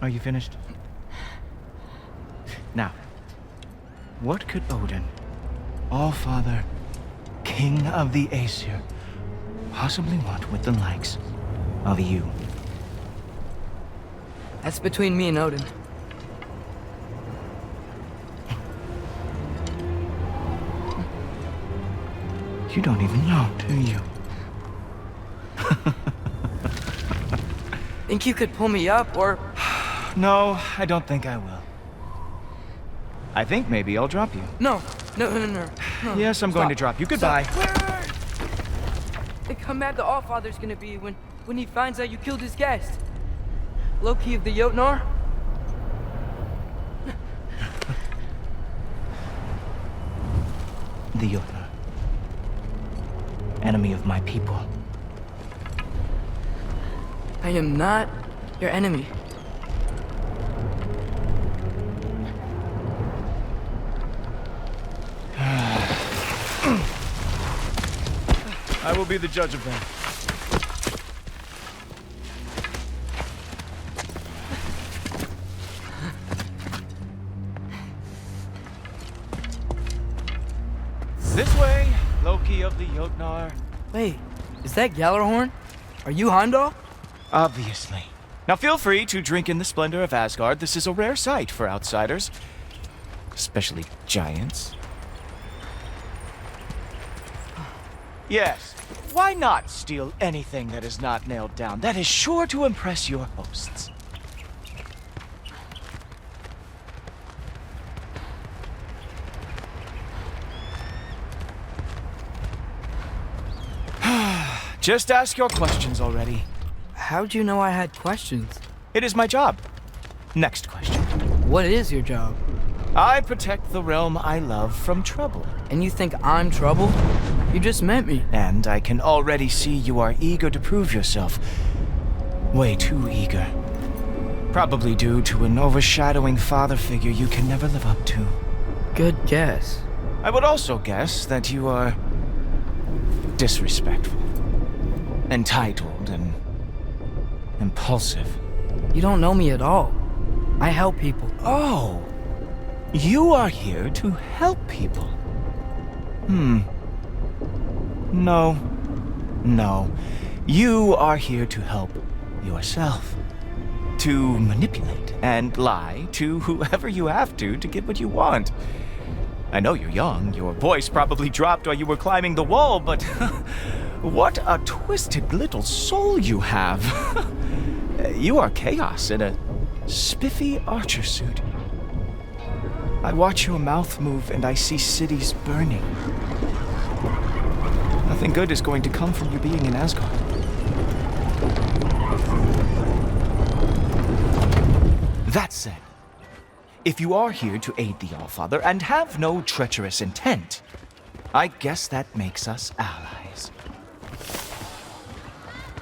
Are you finished? Now, what could Odin, All-Father, King of the Aesir, possibly want with the likes of you? That's between me and Odin. You don't even know, do you? Think you could pull me up, or... No, I don't think I will. I think maybe I'll drop you. No. Yes, I'm going to drop you. Goodbye. Wait. Think how mad the Allfather's gonna be when he finds out you killed his guest. Loki of the Jotnar? The Jotnar. Enemy of my people. I am not your enemy. I will be the judge of that. This way, Loki of the Jotnar. Wait, is that Gjallarhorn? Are you Heimdall? Obviously. Now feel free to drink in the splendor of Asgard. This is a rare sight for outsiders. Especially giants. Yes, why not steal anything that is not nailed down? That is sure to impress your hosts. Just ask your questions already. How'd you know I had questions? It is my job. Next question. What is your job? I protect the realm I love from trouble. And you think I'm trouble? You just met me. And I can already see you are eager to prove yourself. Way too eager. Probably due to an overshadowing father figure you can never live up to. Good guess. I would also guess that you are disrespectful, entitled, and impulsive. You don't know me at all. I help people. Oh, you are here to help people. No. You are here to help yourself. To manipulate and lie to whoever you have to get what you want. I know you're young. Your voice probably dropped while you were climbing the wall, but what a twisted little soul you have. You are chaos in a spiffy archer suit. I watch your mouth move and I see cities burning. Nothing good is going to come from you being in Asgard. That said, if you are here to aid the Allfather and have no treacherous intent, I guess that makes us allies.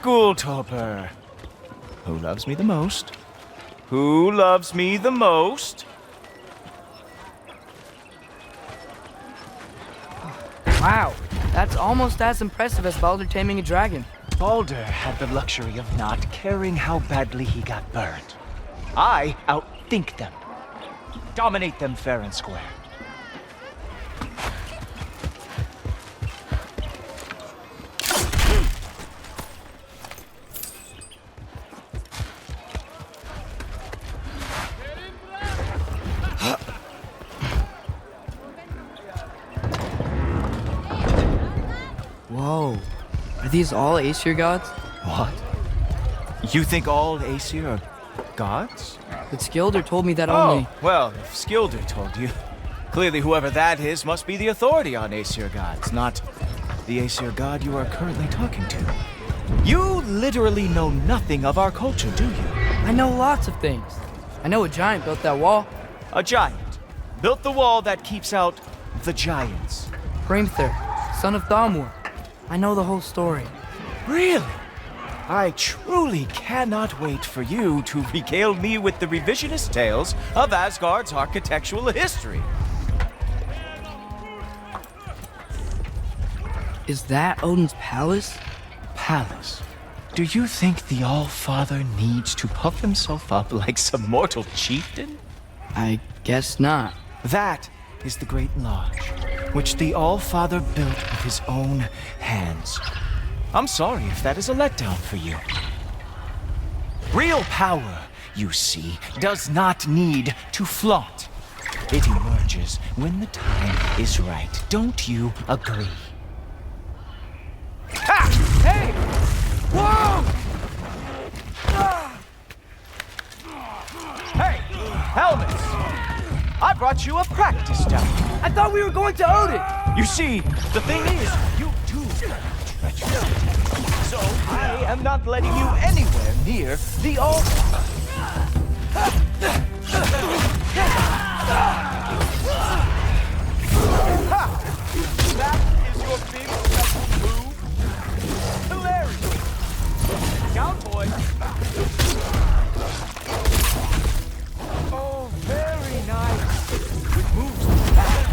Gulltoper. Who loves me the most? Who loves me the most? Wow, that's almost as impressive as Baldur taming a dragon. Baldur had the luxury of not caring how badly he got burned. I outthink them. Dominate them fair and square. Whoa, are these all Aesir gods? What? You think all Aesir are gods? But Skilder told me that only... Oh, well, if Skilder told you, clearly whoever that is must be the authority on Aesir gods, not the Aesir god you are currently talking to. You literally know nothing of our culture, do you? I know lots of things. I know a giant built that wall. A giant built the wall that keeps out the giants. Hrimthur, son of Thamur. I know the whole story. Really? I truly cannot wait for you to regale me with the revisionist tales of Asgard's architectural history. Is that Odin's palace? Palace. Do you think the All-Father needs to puff himself up like some mortal chieftain? I guess not. That is the Great Lodge, which the All-Father built with his own hands. I'm sorry if that is a letdown for you. Real power, you see, does not need to flaunt. It emerges when the time is right. Don't you agree? Ha! Hey! Whoa! Hey, helmets! I brought you a practice dummy. I thought we were going to Odin! You see, the thing is, you too are treacherous. So I am not letting you anywhere near the altar. That is your big special move? Hilarious. Cowboy. Oh, very nice. With moves like that,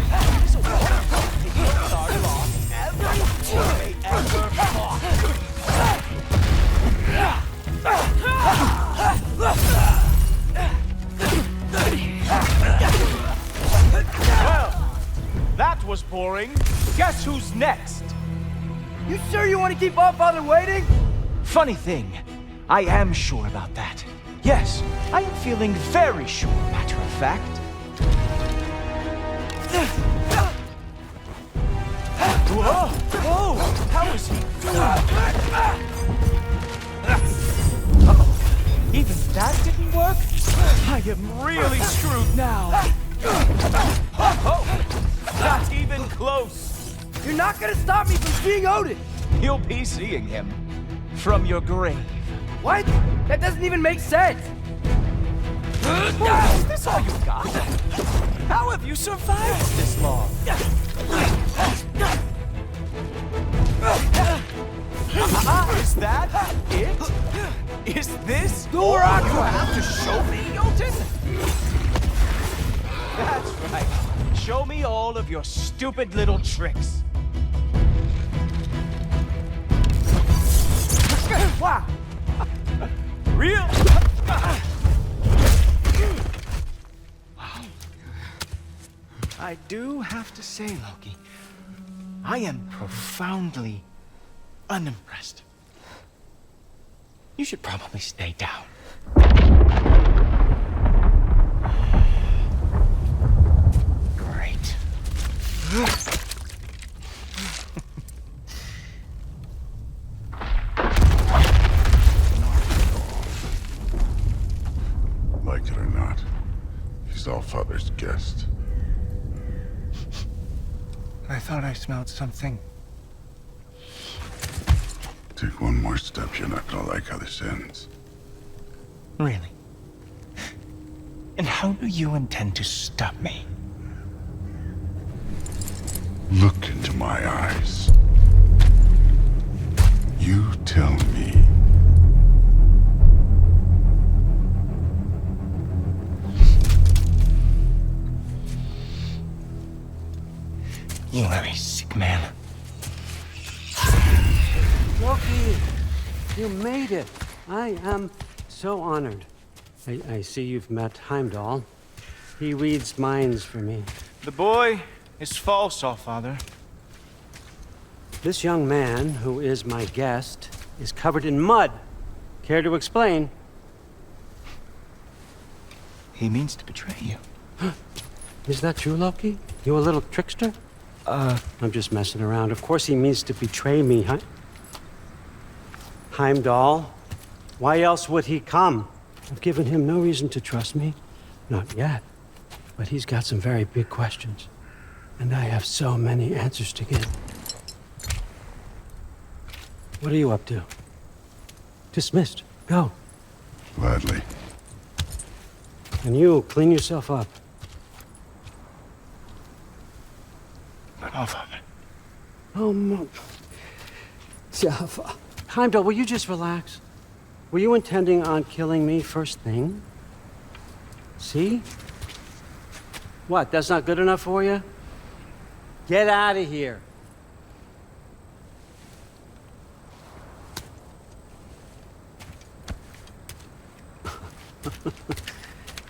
it's a wonderful thing to start off every teammate ever fought. Well, that was boring. Guess who's next? You sure you want to keep All-Father waiting? Funny thing, I am sure about that. Yes, I am feeling very sure, matter of fact. Whoa! Whoa! How is he doing? Uh-oh. Even that didn't work? I am really screwed now. Oh, not even close. You're not gonna stop me from seeing Odin! You'll be seeing him from your grave. What? That doesn't even make sense! Is this all you got? How have you survived this long? Is that it? Is this all you have to show me, Jotun? That's right. Show me all of your stupid little tricks. Wow. Real? Wow. I do have to say, Loki, I am profoundly unimpressed. You should probably stay down. Great. Like it or not, he's All-Father's guest. I thought I smelled something. Take one more step, you're not gonna like how this ends. Really? And how do you intend to stop me? Look into my eyes. You tell me. You are a sick man. Loki, you made it. I am so honored. I see you've met Heimdall. He reads minds for me. The boy is false, All-Father. This young man, who is my guest, is covered in mud. Care to explain? He means to betray you. Is that true, Loki? You a little trickster? I'm just messing around. Of course he means to betray me, huh? Heimdall? Why else would he come? I've given him no reason to trust me. Not yet. But he's got some very big questions. And I have so many answers to give. What are you up to? Dismissed. Go. Gladly. And you, clean yourself up. But All-Father. Oh, no. Jaffa. Heimdall, will you just relax? Were you intending on killing me first thing? See? What, that's not good enough for you? Get out of here.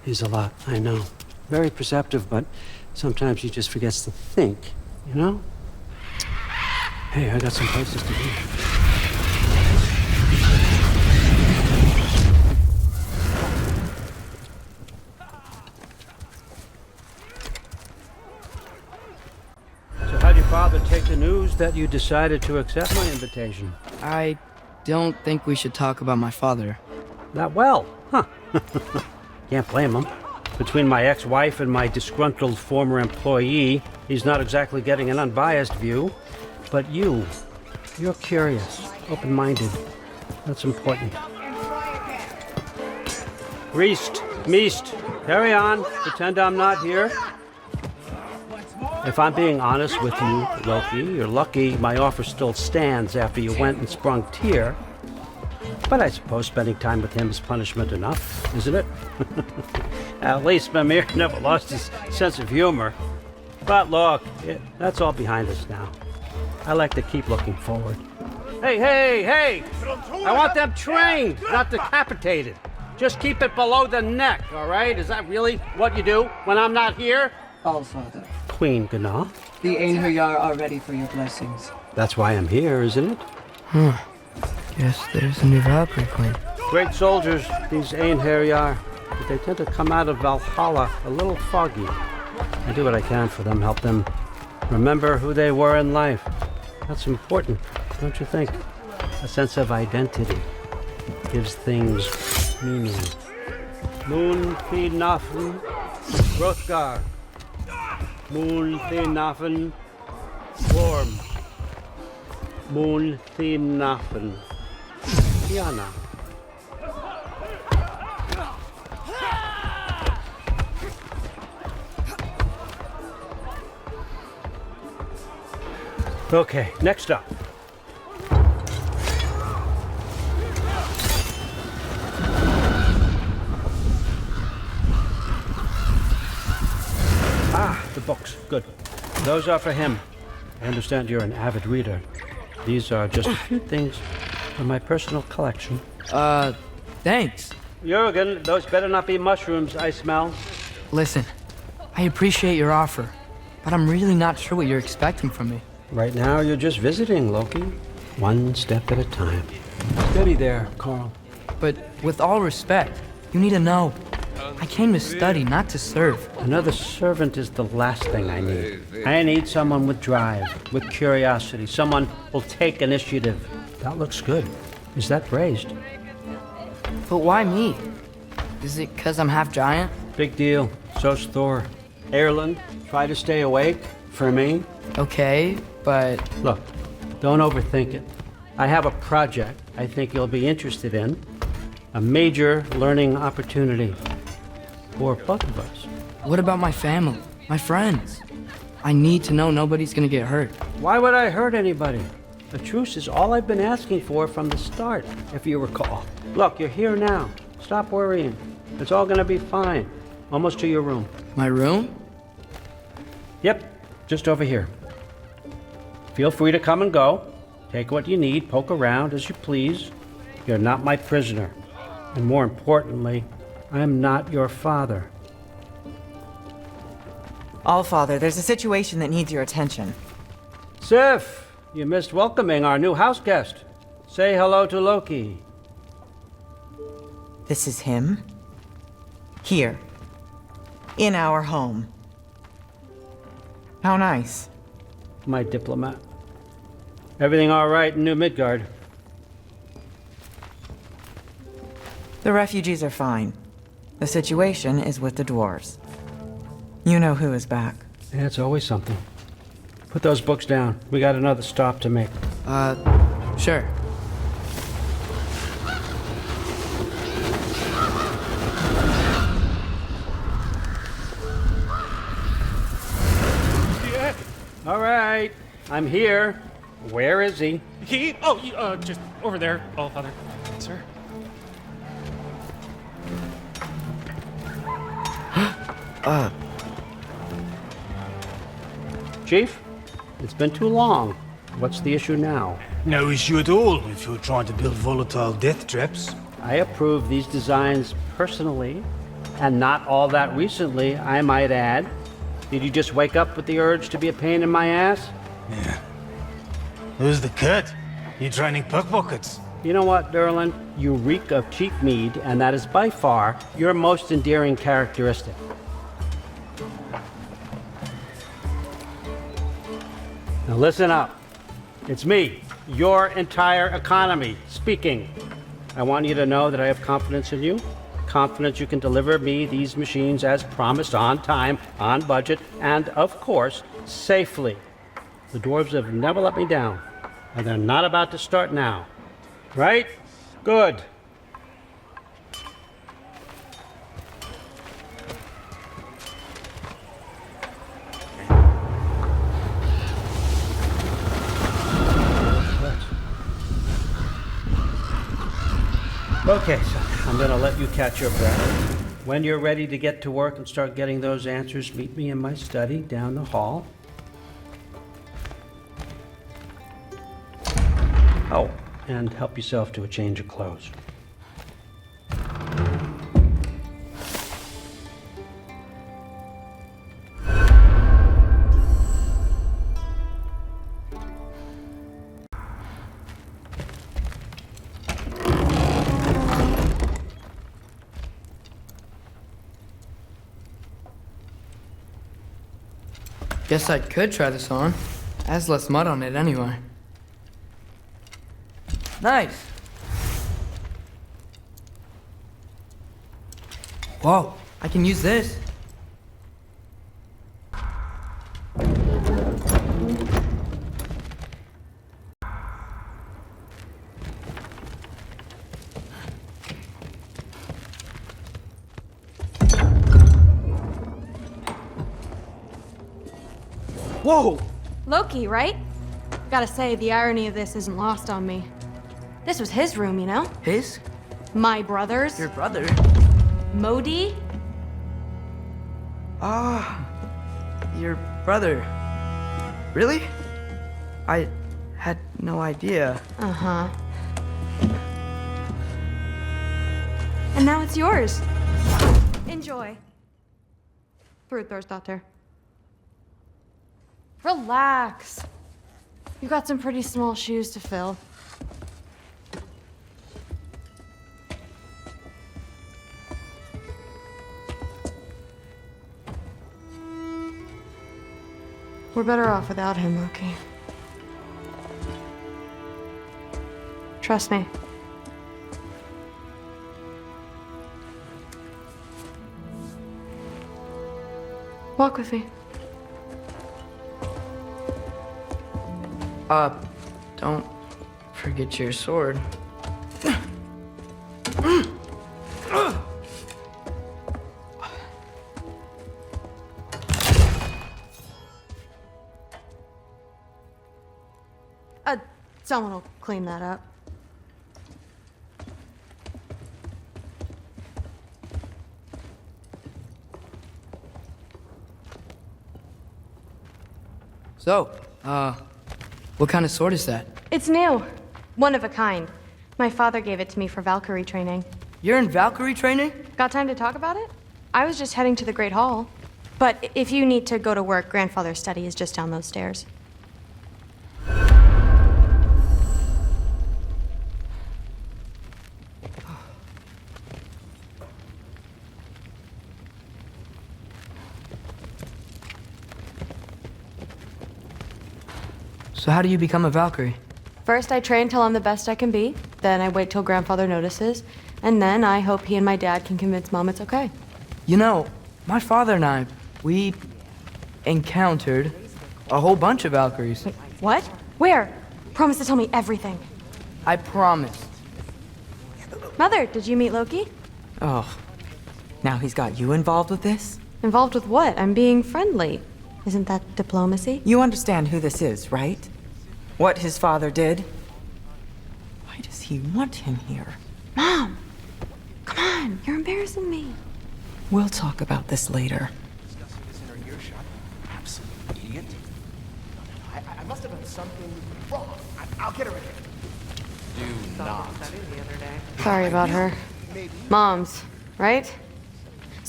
He's a lot, I know. Very perceptive, but sometimes he just forgets to think, you know? Hey, I got some places to be. So how'd your father take the news that you decided to accept my invitation? I don't think we should talk about my father. Not well, huh? Can't blame him. Between my ex-wife and my disgruntled former employee, he's not exactly getting an unbiased view. But you're curious, open-minded. That's important. Reist, Meest, carry on. Pretend I'm not here. If I'm being honest with you, Loki, you're lucky my offer still stands after you went and sprung Tyr. But I suppose spending time with him is punishment enough, isn't it? At least Mimir never lost his sense of humor. But look, that's all behind us now. I like to keep looking forward. Hey! I want them trained, not decapitated. Just keep it below the neck, all right? Is that really what you do when I'm not here? Allfather, Queen Gná. the Einherjar are ready for your blessings. That's why I'm here, isn't it? Guess there's a new Valkyrie Queen. Great soldiers, these Einherjar. But they tend to come out of Valhalla a little foggy. I do what I can for them, help them remember who they were in life. That's important, don't you think? A sense of identity gives things meaning. Moon Nafen, Hrothgar. Moon Nafen, Worm. Moon Nafen, Tiana. Okay, next up. The books. Good. Those are for him. I understand you're an avid reader. These are just a few things from my personal collection. Thanks. Jurgen, those better not be mushrooms I smell. Listen, I appreciate your offer, but I'm really not sure what you're expecting from me. Right now, you're just visiting, Loki. One step at a time. Steady there, Carl. But with all respect, you need to know. I came to study, not to serve. Another servant is the last thing I need. I need someone with drive, with curiosity, someone who'll take initiative. That looks good. Is that praised? But why me? Is it 'cause I'm half giant? Big deal. So's Thor. Erland, try to stay awake for me. Okay, but Look, don't overthink it. I have a project I think you'll be interested in. A major learning opportunity. For both of us. what about my family, my friends? I need to know nobody's gonna get hurt. Why would I hurt anybody? A truce is all I've been asking for from the start, if you recall. Look, you're here now. Stop worrying. It's all gonna be fine. Almost to your room. My room? Yep, just over here. Feel free to come and go. Take what you need, poke around as you please. You're not my prisoner. And more importantly, I'm not your father. Allfather, there's a situation that needs your attention. Sif, you missed welcoming our new house guest. Say hello to Loki. This is him. Here. In our home. How nice. My diplomat. Everything all right in New Midgard? The refugees are fine. The situation is with the dwarves. You know who is back. Yeah, it's always something. Put those books down. We got another stop to make. Sure. All right, I'm here. Where is he? Just over there, Allfather. Sir? Chief, it's been too long. What's the issue now? No issue at all if you're trying to build volatile death traps. I approve these designs personally, And not all that recently, I might add. Did you just wake up with the urge to be a pain in my ass? Yeah. Who's the cut? You training pickpockets? You know what, Derlin? You reek of cheap mead, and that is by far your most endearing characteristic. Now listen up. It's me, your entire economy, speaking. I want you to know that I have confidence in you. Confidence you can deliver me these machines as promised, on time, on budget, and of course, safely. The dwarves have never let me down, and they're not about to start now. Right? Good. Okay, so I'm gonna let you catch your breath. When you're ready to get to work and start getting those answers, meet me in my study down the hall. Oh, and help yourself to a change of clothes. Guess I could try this on. Has less mud on it anyway. Nice. Whoa, I can use this. Whoa! Loki, right? Gotta say, the irony of this isn't lost on me. This was his room, you know? His? My brother's. Your brother? Modi? Ah, your brother. Really? I had no idea. Uh-huh. And now it's yours. Enjoy. Brudthor's. Relax. You got some pretty small shoes to fill. We're better off without him, Loki. Trust me. Walk with me. Don't forget your sword. Someone will clean that up. So, what kind of sword is that? It's new. One of a kind. My father gave it to me for Valkyrie training. You're in Valkyrie training? Got time to talk about it? I was just heading to the Great Hall. But if you need to go to work, Grandfather's study is just down those stairs. So how do you become a Valkyrie? First, I train till I'm the best I can be. Then I wait till Grandfather notices. And then I hope he and my dad can convince Mom it's okay. You know, my father and I, we encountered a whole bunch of Valkyries. Wait, what? Where? Promise to tell me everything. I promised. Mother, did you meet Loki? Oh, now he's got you involved with this? Involved with what? I'm being friendly. Isn't that diplomacy? You understand who this is, right? What his father did? Why does he want him here? Mom! Come on, you're embarrassing me. We'll talk about this later. Discussing this in our earshot. Absolute idiot. I must have done something wrong. I'll get her in here. Do not. Sorry about her. Moms, right?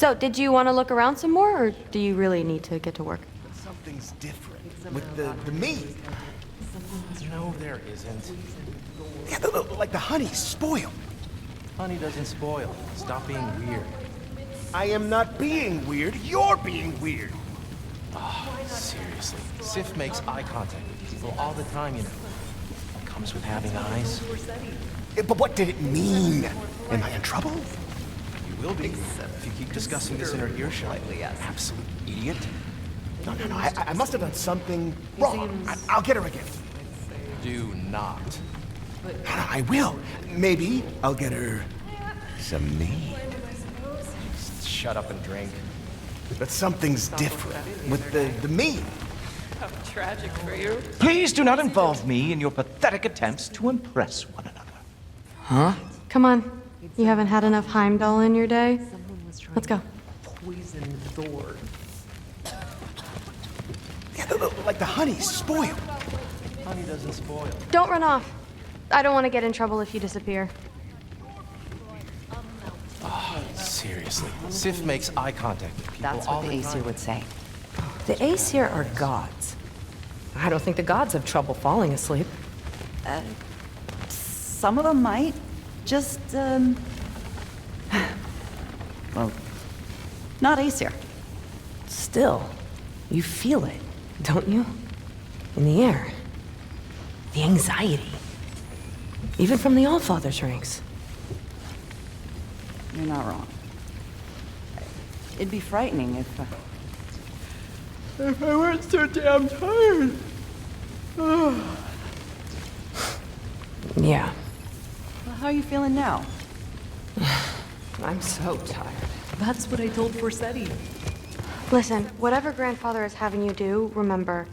So, did you want to look around some more, or do you really need to get to work? Something's different with the meat. No, there isn't. Yeah, like the honey's spoiled. Honey doesn't spoil. Stop being weird. I am not being weird. You're being weird. Oh, seriously. Sif makes eye contact with people all the time, you know. It comes with having eyes. But what did it mean? Am I in trouble? You will be if you keep discussing this in her earshot. Absolute idiot. No. I must have done something wrong. I'll get her a gift. Do not. No, I will. Maybe I'll get her some meat. Shut up and drink. But something's different with the meat. How tragic for you. Please do not involve me in your pathetic attempts to impress one another. Huh? Come on. You haven't had enough Heimdall in your day? Let's go. Poison Thor. Yeah, like the honey's spoiled. Honey doesn't spoil. Don't run off. I don't want to get in trouble if you disappear. Oh, seriously. Sif makes eye contact with people That's all what the the Aesir time. would say. The Aesir are gods. I don't think the gods have trouble falling asleep. Some of them might. Just, well, not Aesir. Still, you feel it, don't you? In the air. The anxiety. Even from the Allfather's ranks. You're not wrong. It'd be frightening if I weren't so damn tired. Yeah. Well, how are you feeling now? I'm so tired. That's what I told Forsetti. Listen, whatever grandfather is having you do, remember,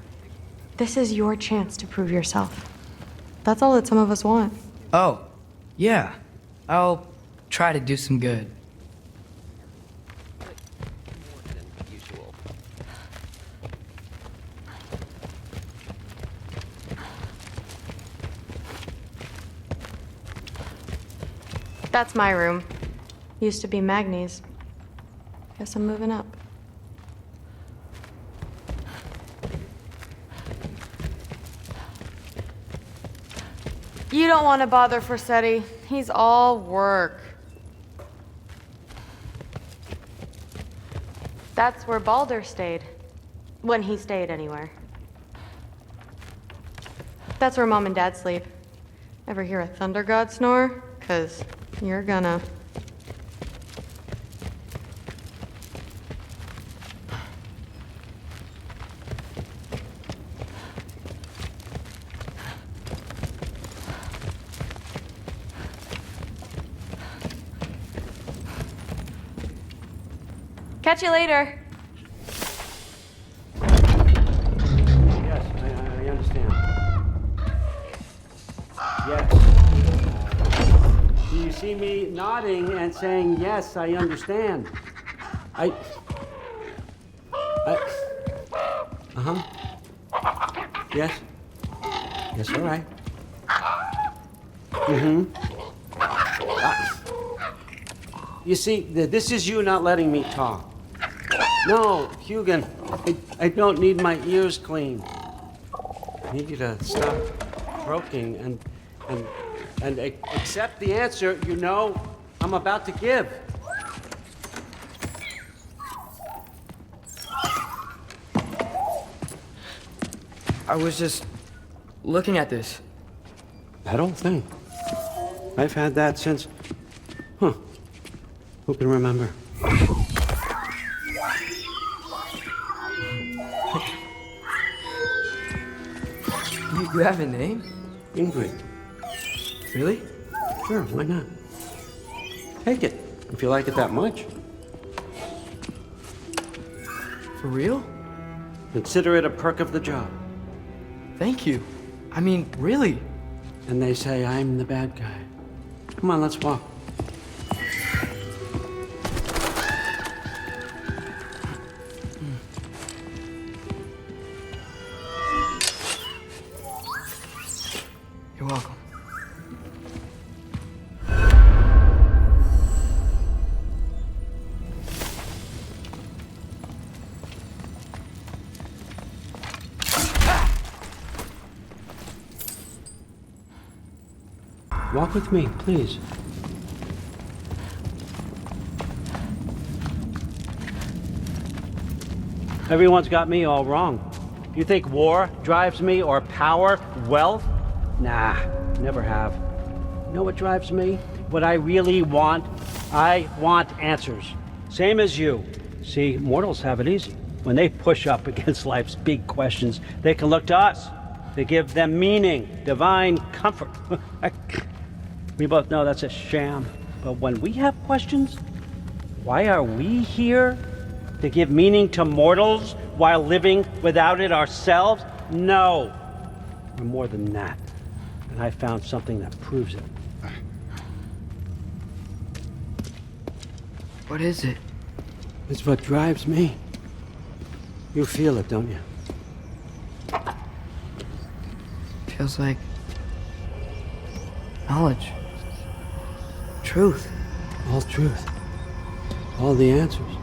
this is your chance to prove yourself. That's all that some of us want. Oh, yeah. I'll try to do some good. That's my room. Used to be Magni's. Guess I'm moving up. You don't want to bother Forsetti. He's all work. That's where Baldur stayed. When he stayed, anywhere. That's where Mom and Dad sleep. Ever hear a thunder god snore? 'Cause you're gonna. Catch you later. Yes, I understand. Yes. Do you see me nodding and saying, yes, I understand? Uh-huh. Yes. Yes, all right. Mm-hmm. You see, this is you not letting me talk. No, Hugin, I don't need my ears cleaned. I need you to stop croaking and accept the answer you know I'm about to give. I was just looking at this. That old thing. I've had that since... Huh. Who can remember? You have a name? Ingrid. Really? Sure, why not? Take it, if you like it that much. For real? Consider it a perk of the job. Thank you. I mean, really. And they say I'm the bad guy. Come on, let's walk. You're welcome. Walk with me, please. Everyone's got me all wrong. You think war drives me, or power, wealth? Nah, never have. You know what drives me? What I really want? I want answers. Same as you. See, mortals have it easy. When they push up against life's big questions, they can look to us. To give them meaning, divine comfort. We both know that's a sham. But when we have questions, why are we here? To give meaning to mortals while living without it ourselves? No. We're more than that. And I found something that proves it. What is it? It's what drives me. You feel it, don't you? Feels like knowledge. Truth. All truth. All the answers.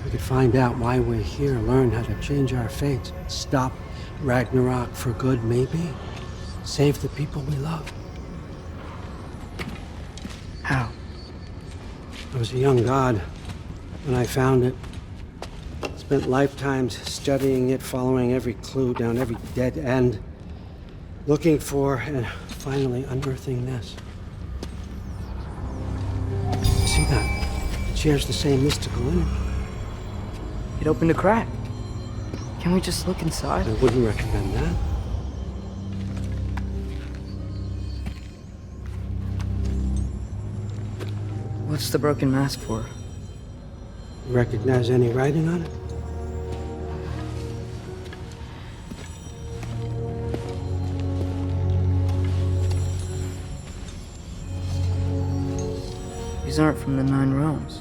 We could find out why we're here, learn how to change our fates, stop Ragnarok for good, maybe. Save the people we love. How? I was a young god when I found it. Spent lifetimes studying it, following every clue down every dead end, looking for and finally unearthing this. See that? It shares the same mystical energy. It opened a crack. Can we just look inside? I wouldn't recommend that. What's the broken mask for? You recognize any writing on it? These aren't from the Nine Realms.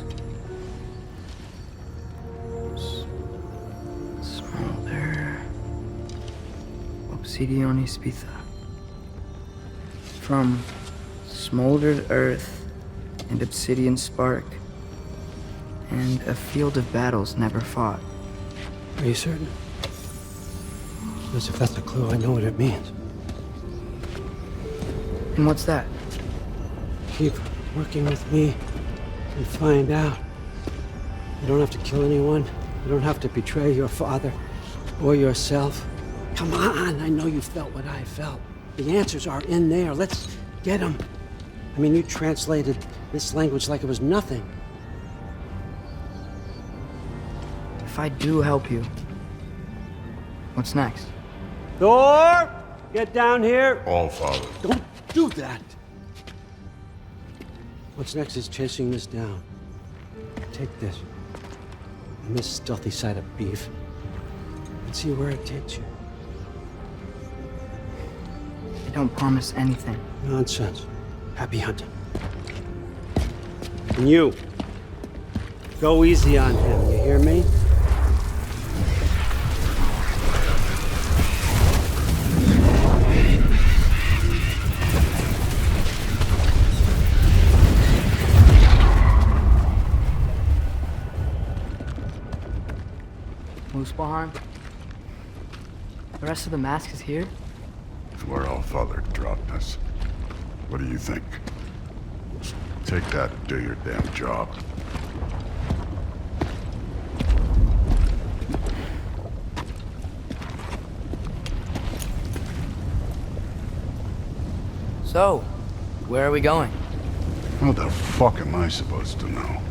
Smolder. Obsidion Spitha. From smoldered earth and obsidian spark, and a field of battles never fought. Are you certain? Because if that's a clue, I know what it means. And what's that? Keep working with me and find out. You don't have to kill anyone. You don't have to betray your father or yourself. Come on, I know you felt what I felt. The answers are in there. Let's get them. I mean, you translated this language like it was nothing. If I do help you, what's next? Thor! Get down here! All Father. Don't do that! What's next is chasing this down. Take this. And this stealthy side of beef. And see where it takes you. I don't promise anything. Nonsense. Happy hunting. And you, go easy on him, you hear me? Muspelheim? The rest of the mask is here? It's where All Father dropped us. What do you think? Take that and do your damn job. So, where are we going? How the fuck am I supposed to know?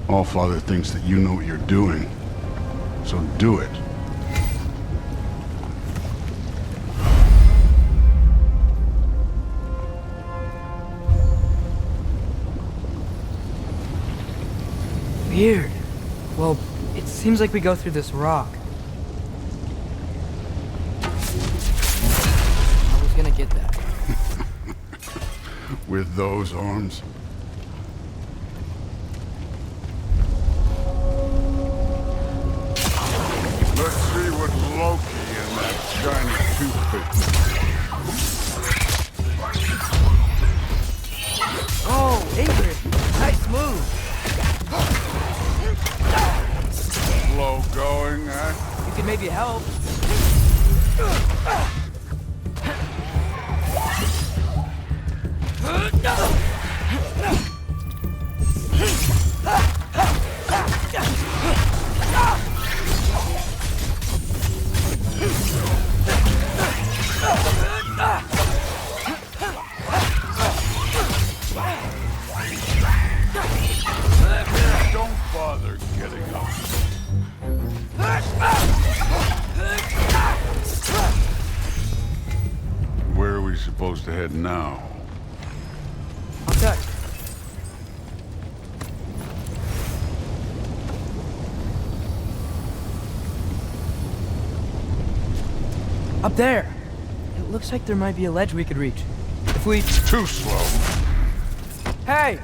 All Father thinks that you know what you're doing. So do it. Weird. Well, it seems like we go through this rock. I was gonna get that. With those arms? Let's see what Loki and that shiny toothpick. Oh, Ingrid! Nice move! Slow going, eh? You could maybe help. ahead now. Okay. Up there! It looks like there might be a ledge we could reach. If we... Too slow. Hey!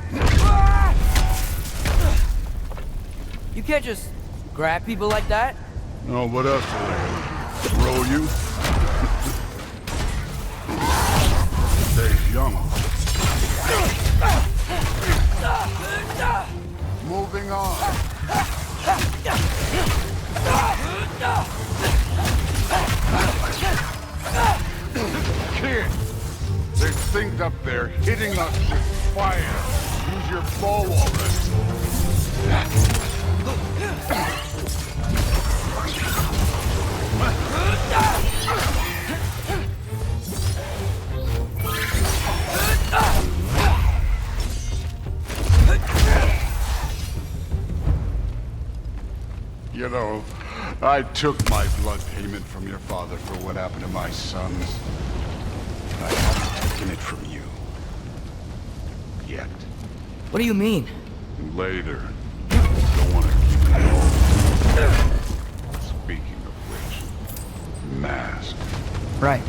You can't just grab people like that. No, what else will they throw you? Stay young. Moving on. Kid, there's things up there hitting us with fire. Use your bow already. You know, I took my blood payment from your father for what happened to my sons. But I haven't taken it from you. Yet. What do you mean? Later. Don't want to keep it all. Speaking of which, mask. Right.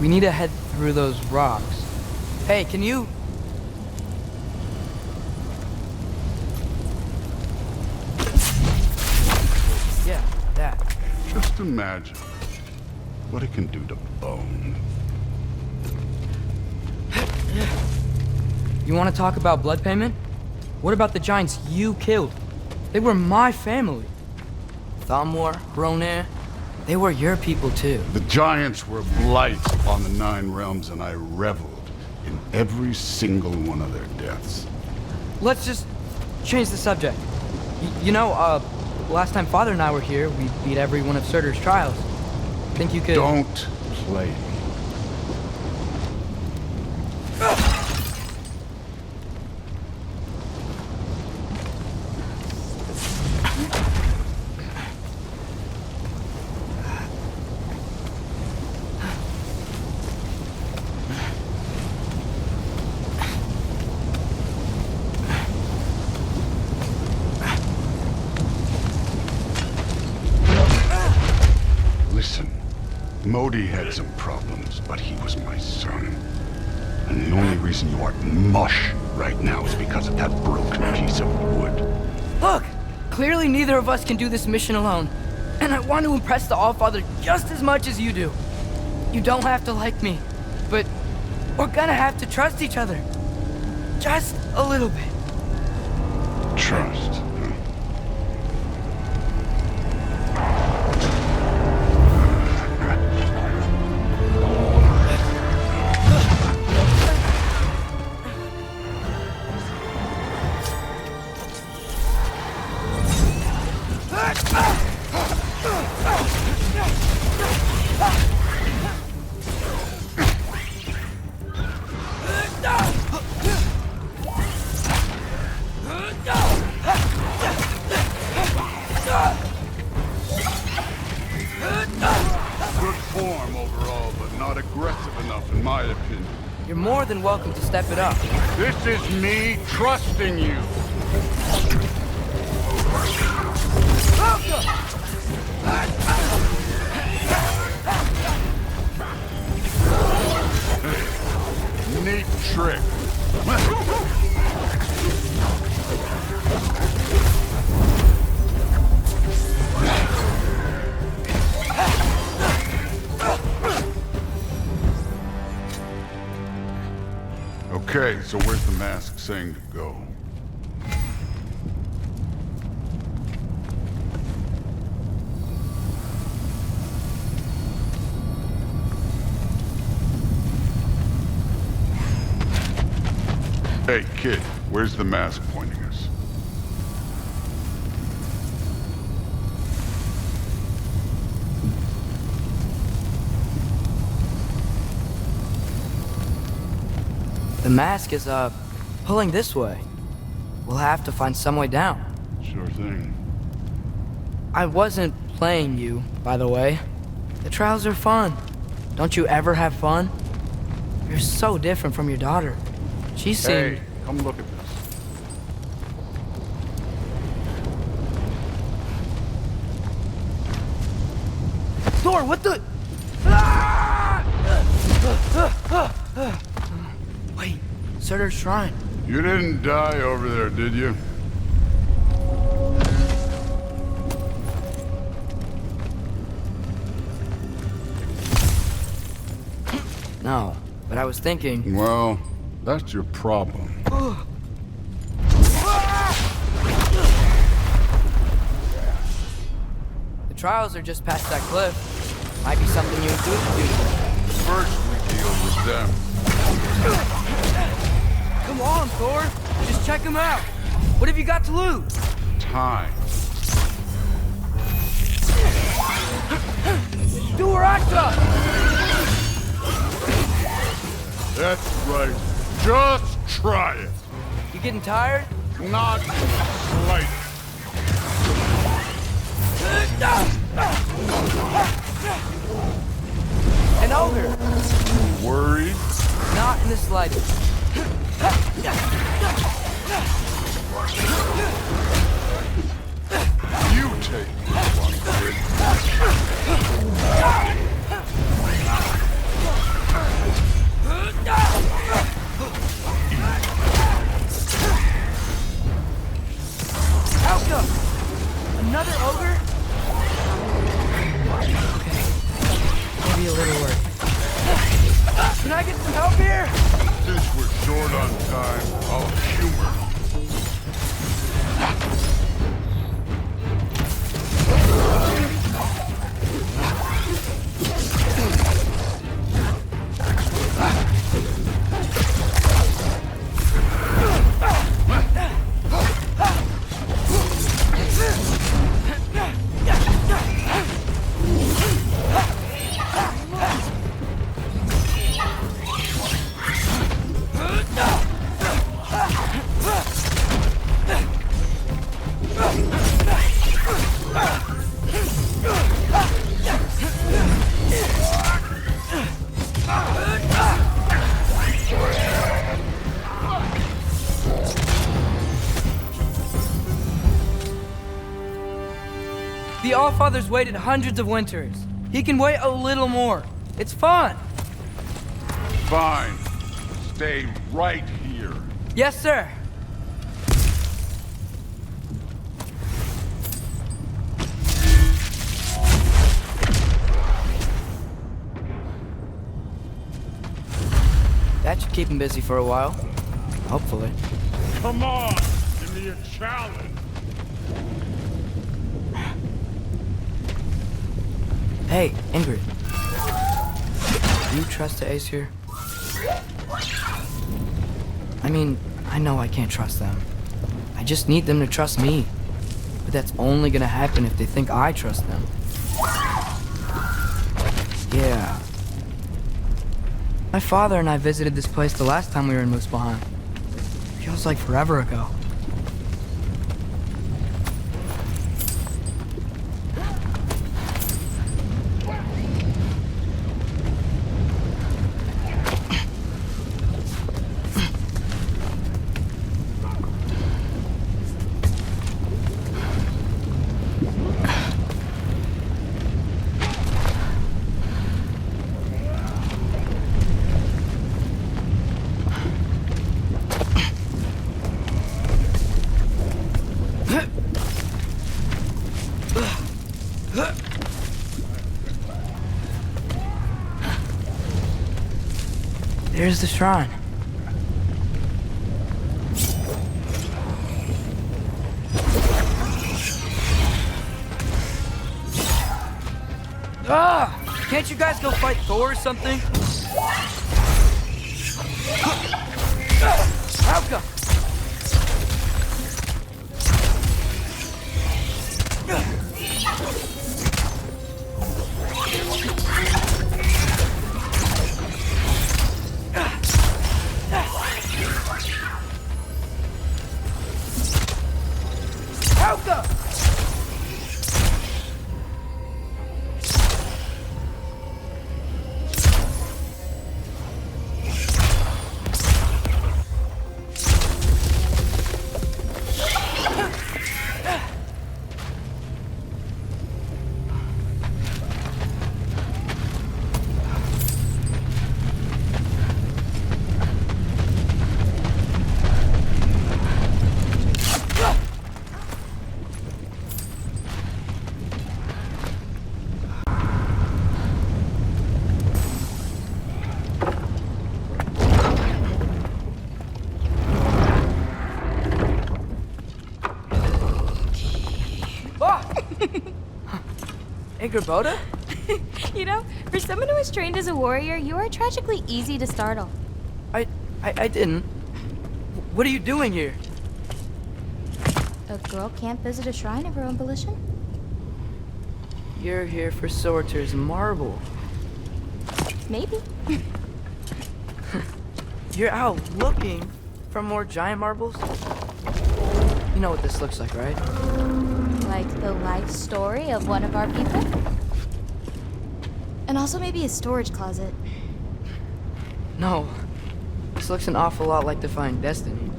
We need to head through those rocks. Hey, can you... Yeah, that. Just imagine what it can do to bone. You want to talk about blood payment? What about the giants you killed? They were my family. Thamor, Hrungnir, they were your people too. The giants were blight on the Nine Realms, and I reveled in every single one of their deaths. Let's just change the subject. You know, last time Father and I were here, we beat every one of Surtur's trials. Think you could... Don't play me. Modi had some problems, but he was my son. And the only reason you aren't mush right now is because of that broken piece of wood. Look! Clearly neither of us can do this mission alone. And I want to impress the Allfather just as much as you do. You don't have to like me, but we're gonna have to trust each other. Just a little bit. Trust, huh? You're more than welcome to step it up. This is me trusting you. Neat trick. Okay, so where's the mask saying to go? Hey, kid, where's the mask pointing us? mask is, pulling this way. We'll have to find some way down. Sure thing. I wasn't playing you, by the way. The trials are fun. Don't you ever have fun? You're so different from your daughter. She seemed... Hey, come look at this. Thor, what the... Wait, Surtur's shrine. You didn't die over there, did you? No, but I was thinking... Well, that's your problem. The trials are just past that cliff. Might be something you and Duke can do. First, we deal with them. Come on, Thor. Just check them out. What have you got to lose? Time. Durata! That's right. Just try it. You getting tired? Not slightest. An ogre. Worried? Not in the slightest. You take this one, kid. Alka! Another ogre? Okay. Maybe a little work. Can I get some help here? Since we're short on time, I'll humor. The Allfather's waited hundreds of winters. He can wait a little more. It's fun. Fine. Stay right here. Yes, sir. That should keep him busy for a while. Hopefully. Come on! Give me a challenge! Hey, Ingrid. Do you trust the Aesir? I mean, I know I can't trust them. I just need them to trust me. But that's only gonna happen if they think I trust them. Yeah. My father and I visited this place the last time we were in Muspelheim. Feels like forever ago. There's the shrine. Ah! Can't you guys go fight Thor or something? Alka! Angerboda? You know, for someone who was trained as a warrior, you are tragically easy to startle. I didn't. What are you doing here? A girl can't visit a shrine of her own volition? You're here for Sorter's marble. Maybe. You're out looking for more giant marbles? You know what this looks like, right? Like the life story of one of our people? And also maybe a storage closet. No. This looks an awful lot like Defying Destiny.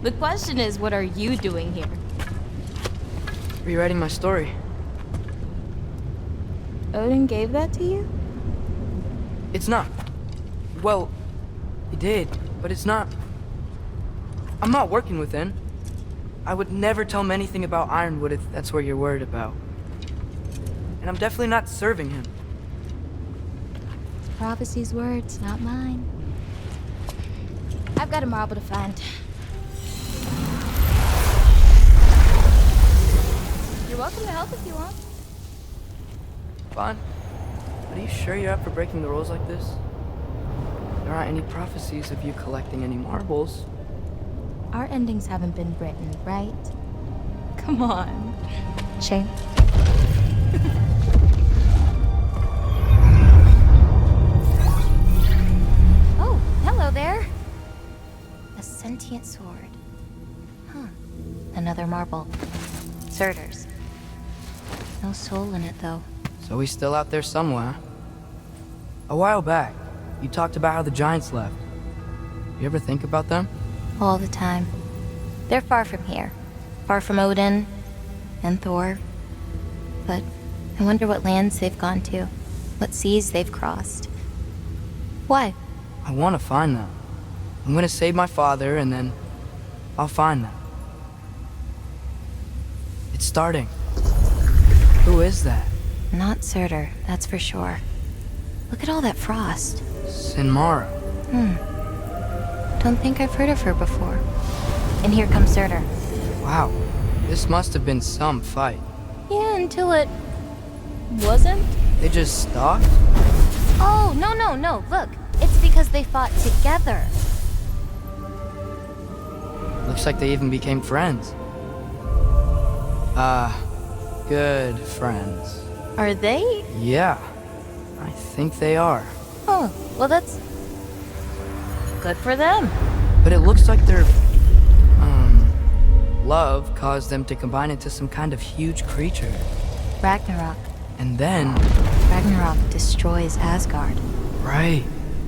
The question is, what are you doing here? Rewriting my story. Odin gave that to you? It's not. Well, he did, but it's not. I'm not working with him. I would never tell him anything about Ironwood if that's what you're worried about. And I'm definitely not serving him. Prophecy's words, not mine. I've got a marble to find. You're welcome to help if you want. Fine. But are you sure you're up for breaking the rules like this? There aren't any prophecies of you collecting any marbles. Our endings haven't been written, right? Come on. Shame. Oh, hello there. A sentient sword. Huh. Another marble. Surtur's. No soul in it, though. So he's still out there somewhere. A while back, you talked about how the giants left. You ever think about them? All the time. They're far from here. Far from Odin and Thor. But I wonder what lands they've gone to. What seas they've crossed. Why? I want to find them. I'm gonna save my father, and then I'll find them. It's starting. Who is that? Not Surtur, that's for sure. Look at all that frost. Sinmara. Don't think I've heard of her before. And here comes Surtur. Wow. This must have been some fight. Yeah, until it... wasn't? They just stalked? Oh, no. Look, it's because they fought together. Looks like they even became friends. Good friends. Are they? Yeah, I think they are. Oh, well that's... good for them. But it looks like their... love caused them to combine into some kind of huge creature. Ragnarok. And then... Ragnarok destroys Asgard. Right.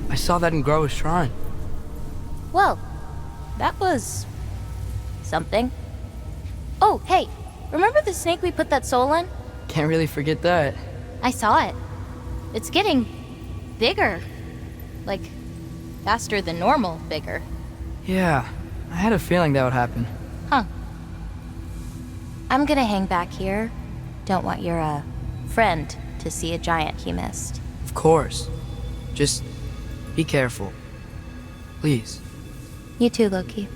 I saw that in Groa's shrine. Well, that was... something. Oh, hey, remember the snake we put that soul in? Can't really forget that. I saw it. It's getting... bigger. Like, faster than normal bigger. Yeah, I had a feeling that would happen. Huh. I'm gonna hang back here. Don't want your, friend to see a giant he missed. Of course. Just be careful. Please. You too, Loki.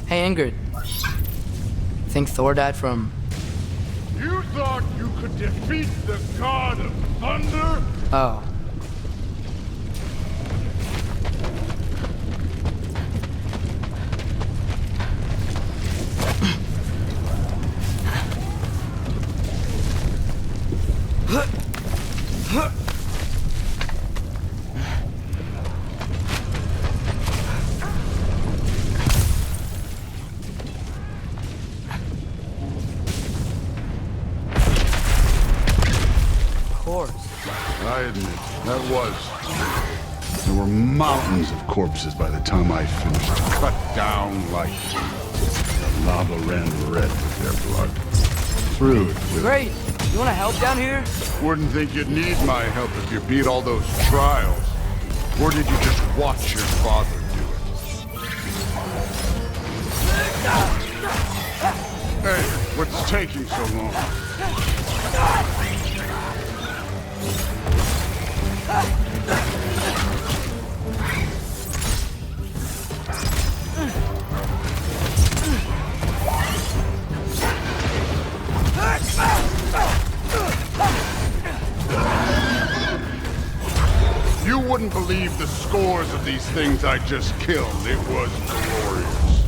Hey, Ingrid. Think Thor died from... You thought you could defeat the god of thunder? Oh. I admit, that was. There were mountains of corpses by the time I finished. Cut down like the lava ran red with their blood. Through it with... Great! You wanna help down here? Wouldn't think you'd need my help if you beat all those trials. Or did you just watch your father do it? Hey, what's taking so long? believe the scores of these things I just killed. It was glorious.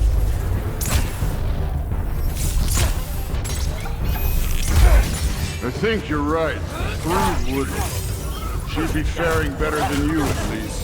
I think you're right. Thrud wouldn't. She'd be faring better than you, at least.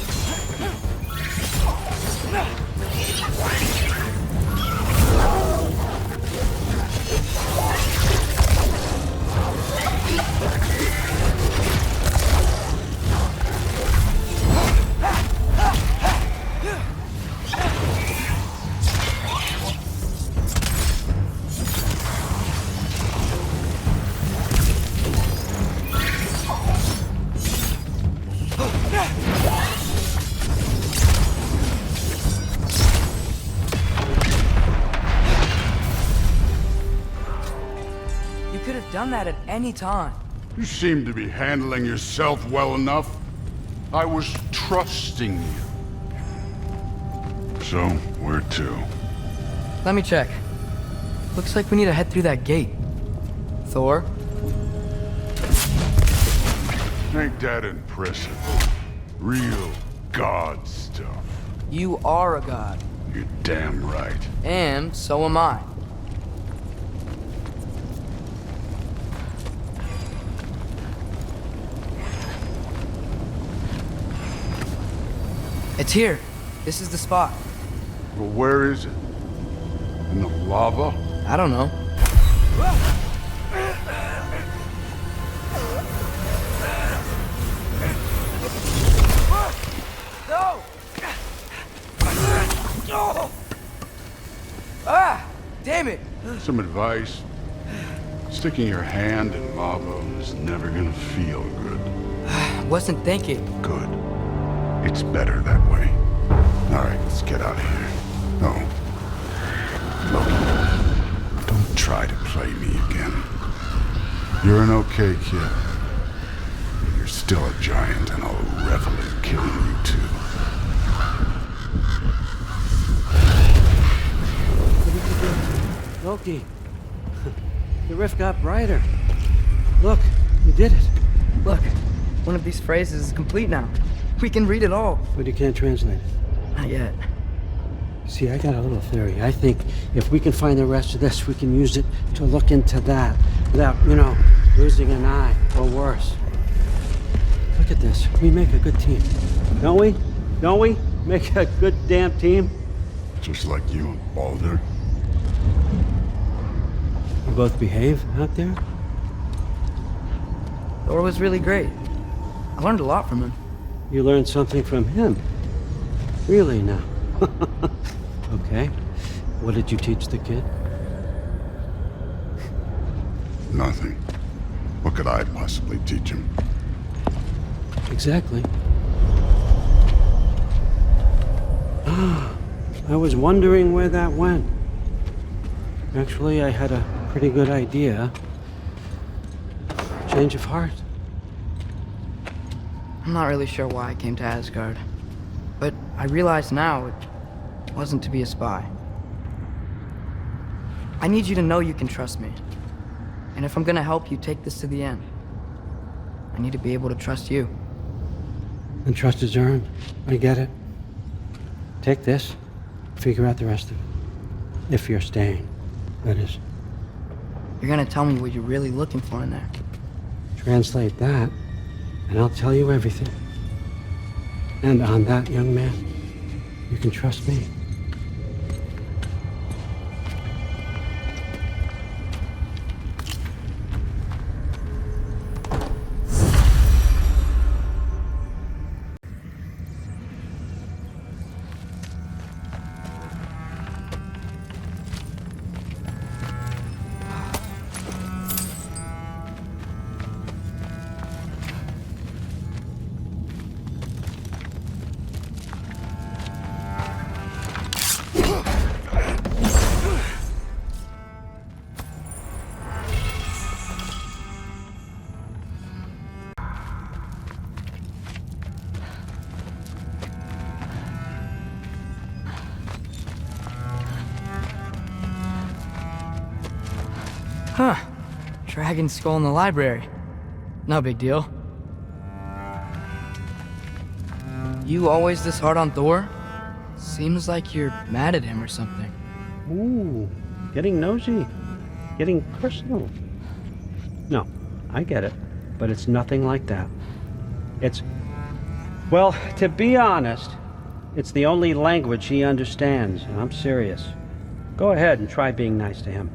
Done that at any time. You seem to be handling yourself well enough. I was trusting you. So, where to? Let me check. Looks like we need to head through that gate. Thor? Ain't that impressive? Real god stuff. You are a god. You're damn right. And so am I. It's here. This is the spot. Well, where is it? In the lava? I don't know. No! Ah! Damn it! Some advice. Sticking your hand in lava is never gonna feel good. Wasn't thinking. Good. It's better that way. All right, let's get out of here. No. Loki, don't try to play me again. You're an okay kid. You're still a giant, and I'll revel in killing you too. What did you do? Loki, the rift got brighter. Look, you did it. Look, one of these phrases is complete now. We can read it all. But you can't translate it. Not yet. See, I got a little theory. I think if we can find the rest of this, we can use it to look into that without, losing an eye or worse. Look at this. We make a good team. Don't we? Don't we? Make a good damn team? Just like you and Baldur. You both behave out there? Thor was really great. I learned a lot from him. You learned something from him? Really now? Okay. What did you teach the kid? Nothing. What could I possibly teach him? Exactly. I was wondering where that went. Actually, I had a pretty good idea. Change of heart. I'm not really sure why I came to Asgard, but I realize now it wasn't to be a spy. I need you to know you can trust me. And if I'm gonna help you take this to the end, I need to be able to trust you. And trust is earned. I get it. Take this, figure out the rest of it. If you're staying, that is. You're gonna tell me what you're really looking for in there. Translate that, and I'll tell you everything. And on that, young man, you can trust me. Huh. Dragon skull in the library. No big deal. You always this hard on Thor? Seems like you're mad at him or something. Ooh, getting nosy. Getting personal. No, I get it. But it's nothing like that. It's... Well, to be honest, it's the only language he understands, and I'm serious. Go ahead and try being nice to him.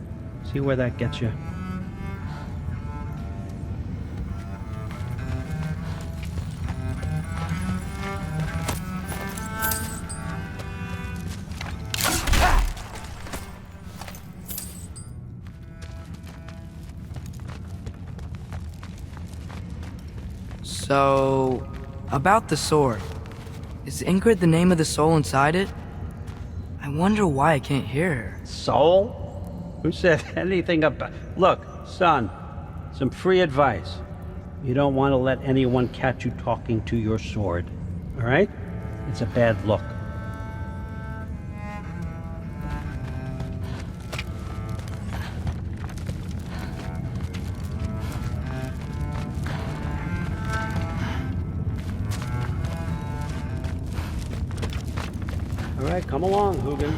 See where that gets you. So, about the sword. Is Ingrid the name of the soul inside it? I wonder why I can't hear her. Soul? Who said anything about... Look, son, some free advice. You don't want to let anyone catch you talking to your sword, all right? It's a bad look. All right, come along, Hugin.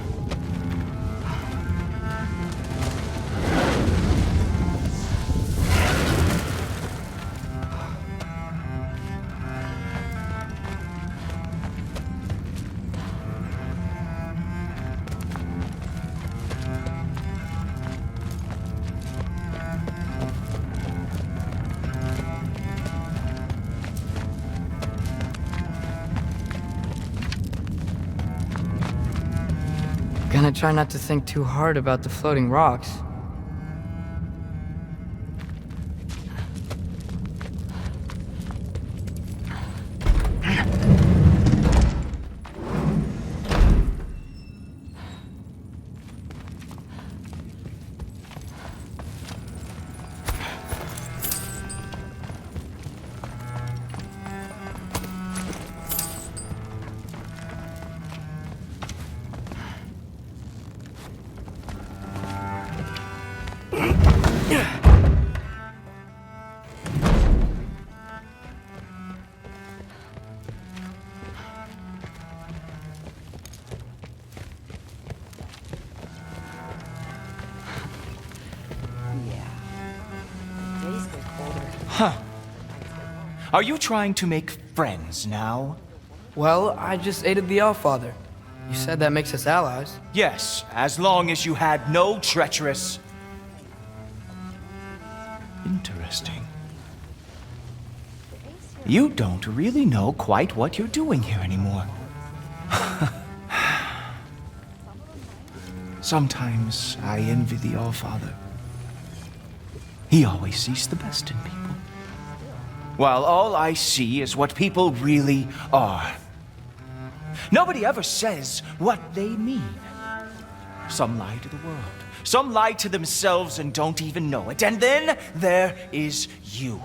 Gonna try not to think too hard about the floating rocks. Huh. Are you trying to make friends now? Well, I just aided the Allfather. You said that makes us allies. Yes, as long as you had no treacherous... Interesting. You don't really know quite what you're doing here anymore. Sometimes I envy the Allfather. He always sees the best in people, while all I see is what people really are. Nobody ever says what they mean. Some lie to the world. Some lie to themselves and don't even know it. And then there is you.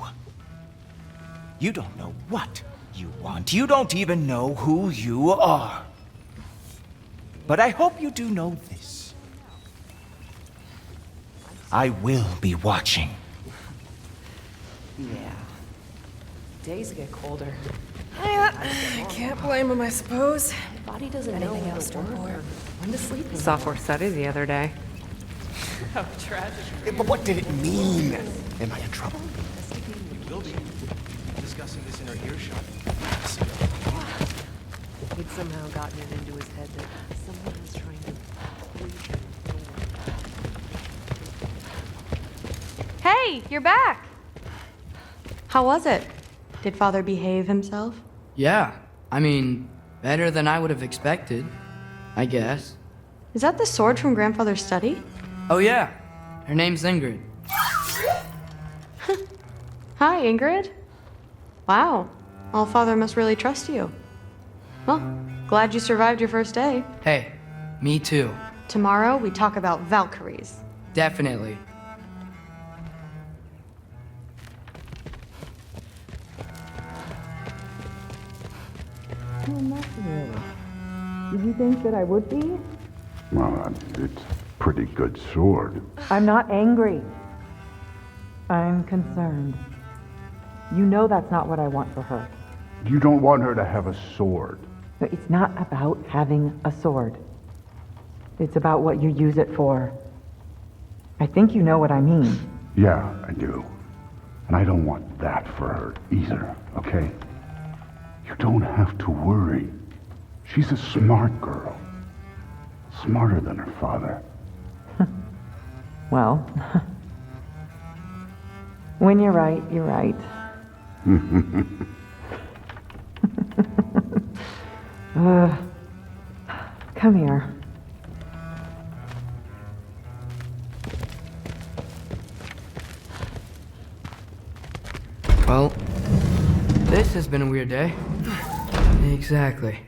You don't know what you want. You don't even know who you are. But I hope you do know this. I will be watching. Yeah. Days get colder. I can't blame him, I suppose. Body doesn't know anything else to report. When to sleep. Software study the other day. How tragic. But what did it mean? Am I in trouble? We will be discussing this in our earshot. He'd somehow gotten it into his head that someone was trying to breach him. Hey, you're back! How was it? Did Father behave himself? Yeah, I mean, better than I would have expected, I guess. Is that the sword from Grandfather's study? Oh yeah, her name's Ingrid. Hi, Ingrid. Wow, Allfather must really trust you. Well, glad you survived your first day. Hey, me too. Tomorrow we talk about Valkyries. Definitely. No, not really. Did you think that I would be? Well, it's a pretty good sword. I'm not angry. I'm concerned. You know that's not what I want for her. You don't want her to have a sword. But it's not about having a sword. It's about what you use it for. I think you know what I mean. Yeah, I do. And I don't want that for her either, okay? You don't have to worry. She's a smart girl. Smarter than her father. Well, when you're right, you're right. Come here. Well, this has been a weird day. Exactly.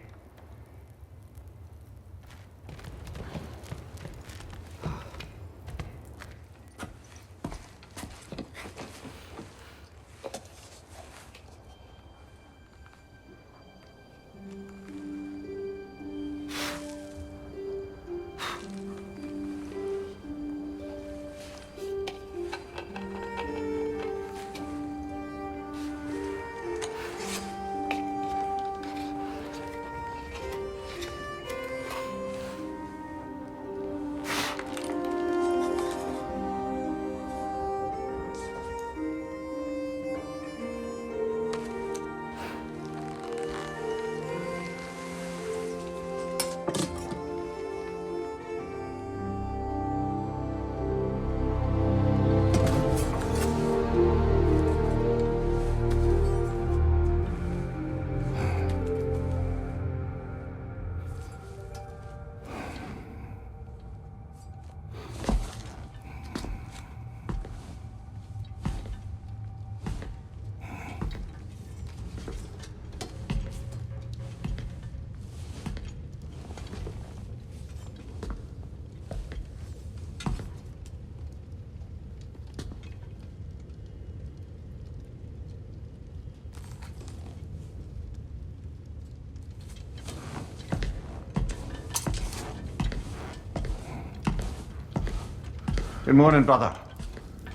Good morning, brother.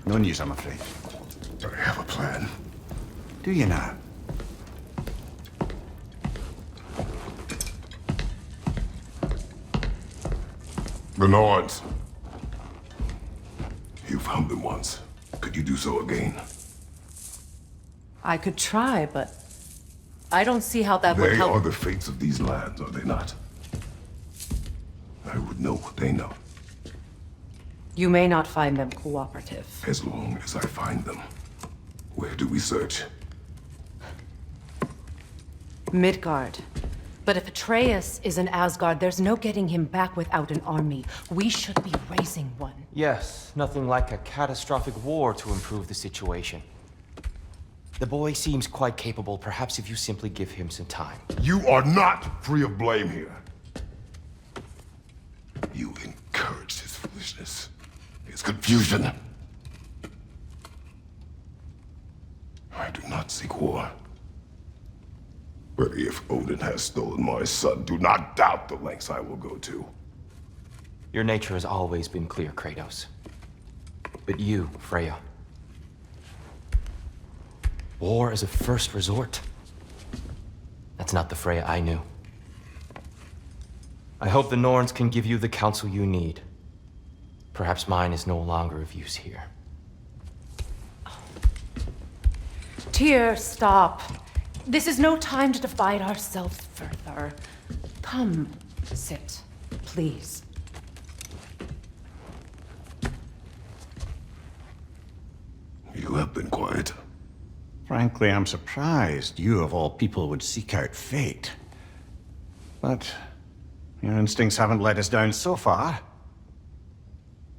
No news, I'm afraid. I have a plan. Do you now? The Norse. You found them once. Could you do so again? I could try, but I don't see how that would They help. are the fates of these lands, are they not? I would know what they know, You may not find them cooperative. as long as I find them. Where do we search? Midgard. But if Atreus is in Asgard, there's no getting him back without an army. We should be raising one. Yes, nothing like a catastrophic war to improve the situation. The boy seems quite capable. Perhaps if you simply give him some time. You are not free of blame here. You encouraged his foolishness, his confusion. I do not seek war. But if Odin has stolen my son, do not doubt the lengths I will go to. Your nature has always been clear, Kratos. But you, Freya. War is a first resort. That's not the Freya I knew. I hope the Norns can give you the counsel you need. Perhaps mine is no longer of use here. Tyr, stop. This is no time to divide ourselves further. Come, sit, please. You have been quiet. Frankly, I'm surprised you, of all people, would seek out fate. But your instincts haven't let us down so far.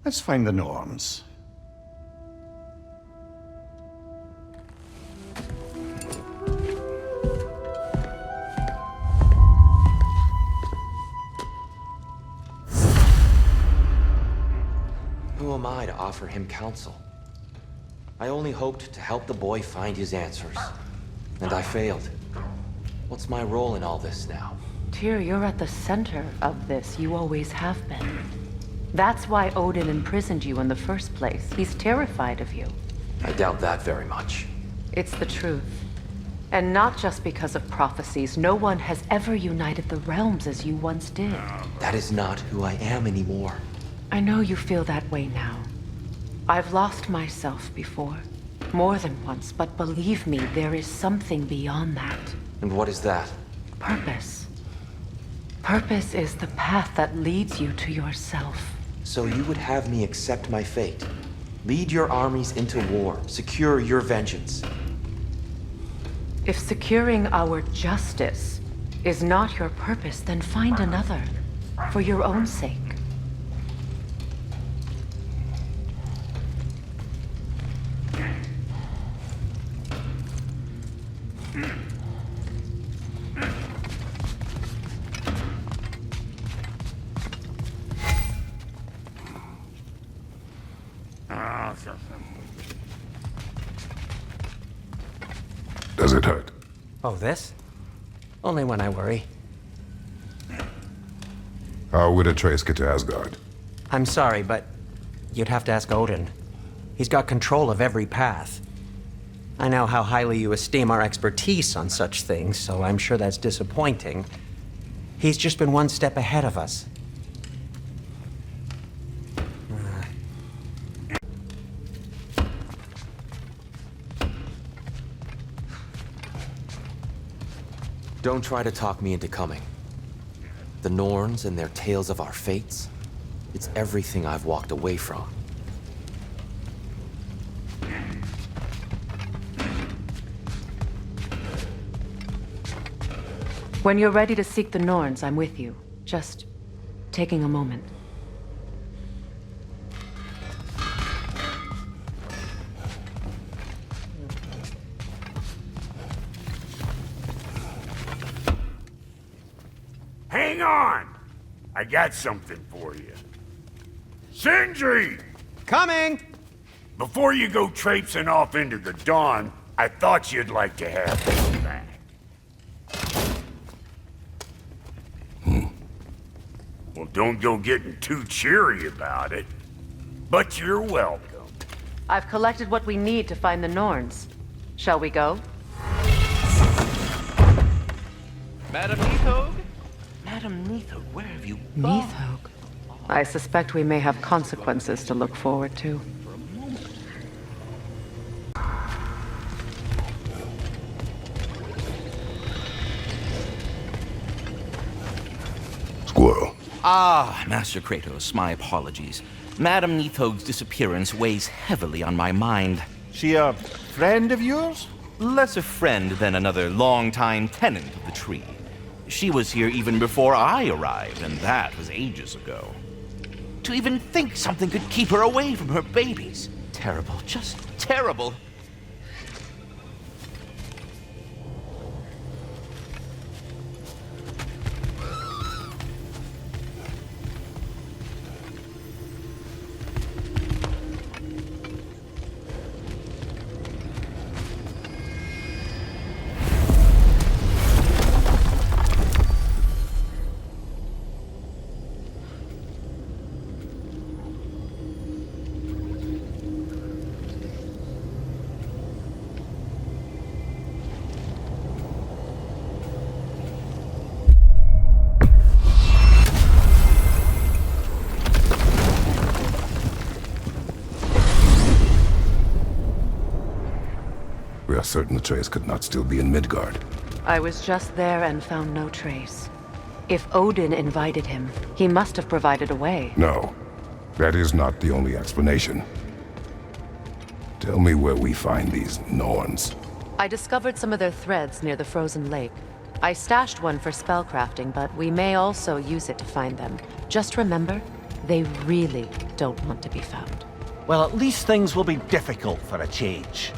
Let's find the Norns. Who am I to offer him counsel? I only hoped to help the boy find his answers. And I failed. What's my role in all this now? Tyr, you're at the center of this. You always have been. That's why Odin imprisoned you in the first place. He's terrified of you. I doubt that very much. It's the truth. And not just because of prophecies. No one has ever united the realms as you once did. That is not who I am anymore. I know you feel that way now. I've lost myself before. More than once, but believe me, there is something beyond that. And what is that? Purpose. Purpose is the path that leads you to yourself. So you would have me accept my fate? Lead your armies into war, secure your vengeance. If securing our justice is not your purpose, then find another, for your own sake. Does it hurt? Oh, this? Only when I worry. How would Atreus get to Asgard? I'm sorry, but you'd have to ask Odin. He's got control of every path. I know how highly you esteem our expertise on such things, so I'm sure that's disappointing. He's just been one step ahead of us. Don't try to talk me into coming. The Norns and their tales of our fates, it's everything I've walked away from. When you're ready to seek the Norns, I'm with you. Just taking a moment. Hang on! I got something for you. Sindri! Coming! Before you go traipsing off into the dawn, I thought you'd like to have this back. Well, don't go getting too cheery about it. But you're welcome. I've collected what we need to find the Norns. Shall we go? Madam Neathog? Madam Neathog, where have you gone? Neathog? I suspect we may have consequences to look forward to. Squirrel. Ah, Master Kratos, my apologies. Madam Neathog's disappearance weighs heavily on my mind. She a friend of yours? Less a friend than another long-time tenant of the tree. She was here even before I arrived, and that was ages ago. To even think something could keep her away from her babies. Terrible, just terrible. We are certain Atreus could not still be in Midgard. I was just there and found no trace. If Odin invited him, he must have provided a way. No, that is not the only explanation. Tell me where we find these Norns. I discovered some of their threads near the frozen lake. I stashed one for spellcrafting, but we may also use it to find them. Just remember, they really don't want to be found. Well, at least things will be difficult for a change.